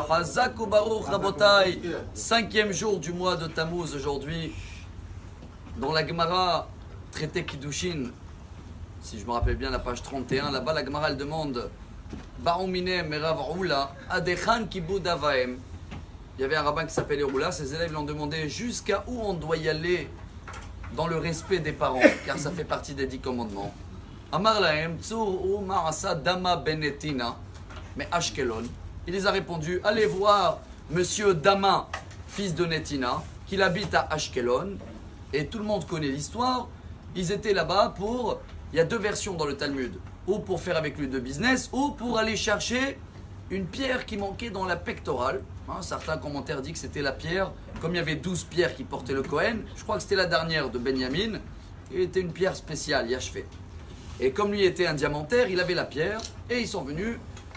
Hazak ou Baruch Rabotai, 5e jour du mois de Tammuz aujourd'hui, dans la Gemara, traité Kiddushin, si je me rappelle bien la page 31, là-bas la Gemara elle demande Baoumine Merav Oula, Adechan Kibud Avaem. Il y avait un rabbin qui s'appelait Oula, ses élèves lui ont demandé jusqu'à où on doit y aller dans le respect des parents, car ça fait partie des 10 commandements. Amar Lahem, Tzur ou Ma'asa Dama Benetina, mais Ashkelon. Il les a répondu, allez voir monsieur Dama, fils de Netina, qu'il habite à Ashkelon. Et tout le monde connaît l'histoire. Ils étaient là-bas pour, il y a 2 versions dans le Talmud, ou pour faire avec lui de business, ou pour aller chercher une pierre qui manquait dans la pectorale. Certains commentaires disent que c'était la pierre, comme il y avait 12 pierres qui portaient le Kohen, je crois que c'était la dernière de Benjamin, il était une pierre spéciale, Yashvé. Et comme lui était un diamantaire, il avait la pierre, et ils sont venus,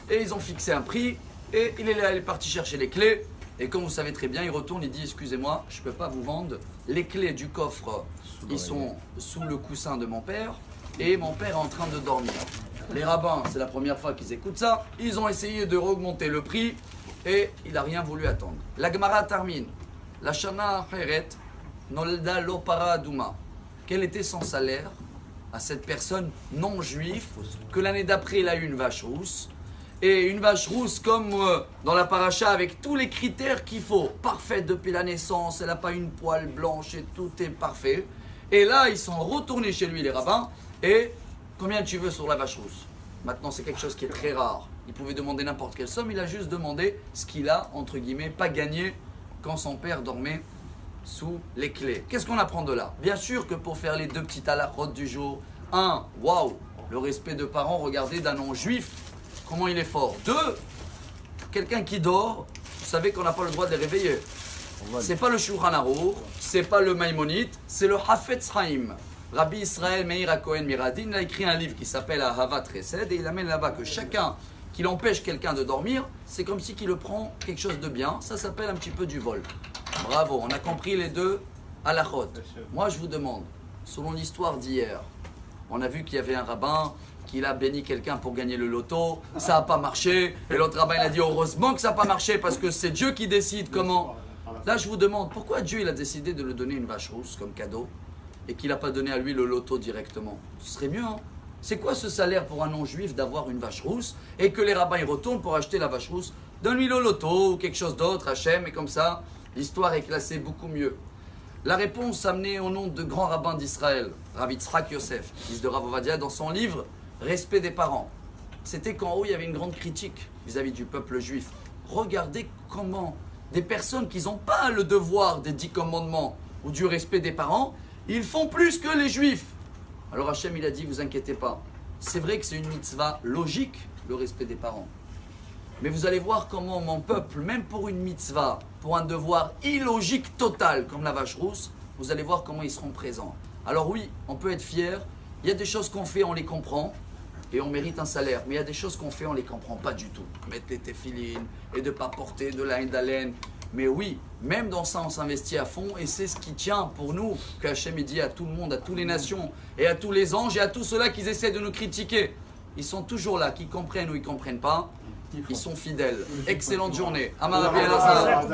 et ils ont fixé un prix, et il est parti chercher les clés. Et comme vous savez très bien, il retourne, il dit excusez-moi, je ne peux pas vous vendre. Les clés du coffre, ils sont sous le coussin de mon père. Et mon père est en train de dormir. Les rabbins, c'est la première fois qu'ils écoutent ça. Ils ont essayé de augmenter le prix. Et il n'a rien voulu attendre. La Gemara termine. La Shana Heret, Nolda Lopara Douma. Quel était son salaire à cette personne non juive que l'année d'après il a eu une vache rousse? Et une vache rousse comme dans la paracha avec tous les critères qu'il faut. Parfaite depuis la naissance, elle n'a pas une poêle blanche et tout est parfait. Et là, ils sont retournés chez lui, les rabbins. Et combien tu veux sur la vache rousse? Maintenant, c'est quelque chose qui est très rare. Il pouvait demander n'importe quelle somme. Il a juste demandé ce qu'il a, entre guillemets, pas gagné quand son père dormait sous les clés. Qu'est-ce qu'on apprend de là? Bien sûr que pour faire les 2 petites halachot du jour. 1, waouh, le respect de parents, regardez d'un nom juif. Comment il est fort. 2, quelqu'un qui dort, vous savez qu'on n'a pas le droit de les réveiller. C'est pas le Shulchan Aruch, c'est pas le Maïmonide, c'est le Hafetz Chaim. Rabbi Israël Meir Cohen Miradin, il a écrit un livre qui s'appelle Ahavat Chesed et il amène là-bas que chacun qui empêche quelqu'un de dormir, c'est comme si qu'il le prend quelque chose de bien. Ça s'appelle un petit peu du vol. Bravo, on a compris les 2 halachot. Moi je vous demande, selon l'histoire d'hier, on a vu qu'il y avait un rabbin qu'il a béni quelqu'un pour gagner le loto, ça n'a pas marché, et l'autre rabbin il a dit heureusement que ça n'a pas marché parce que c'est Dieu qui décide comment. Là je vous demande, pourquoi Dieu il a décidé de lui donner une vache rousse comme cadeau et qu'il n'a pas donné à lui le loto directement? Ce serait mieux, hein? C'est quoi ce salaire pour un non-juif d'avoir une vache rousse et que les rabbins y retournent pour acheter la vache rousse? Donne-lui le loto ou quelque chose d'autre, Hachem, et comme ça, l'histoire est classée beaucoup mieux. La réponse amenée au nom de grands rabbins d'Israël, Rav Yitzhak Yosef, fils de Rav Ovadia, dans son livre Respect des parents. C'était qu'en haut, il y avait une grande critique vis-à-vis du peuple juif. Regardez comment des personnes qui n'ont pas le devoir des 10 commandements ou du respect des parents, ils font plus que les juifs. Alors Hachem, il a dit, vous inquiétez pas. C'est vrai que c'est une mitzvah logique, le respect des parents. Mais vous allez voir comment mon peuple, même pour une mitzvah, pour un devoir illogique total comme la vache rousse, vous allez voir comment ils seront présents. Alors oui, on peut être fier. Il y a des choses qu'on fait, on les comprend. Et on mérite un salaire. Mais il y a des choses qu'on fait, on ne les comprend pas du tout. Mettre les téphilines et de ne pas porter de la d'haleine. Mais oui, même dans ça, on s'investit à fond. Et c'est ce qui tient pour nous, que Hachem dit à tout le monde, à toutes les nations, et à tous les anges, et à tous ceux-là qui essaient de nous critiquer. Ils sont toujours là, qu'ils comprennent ou ils ne comprennent pas. Ils sont fidèles. Excellente journée. Amar Rabbi Elazar.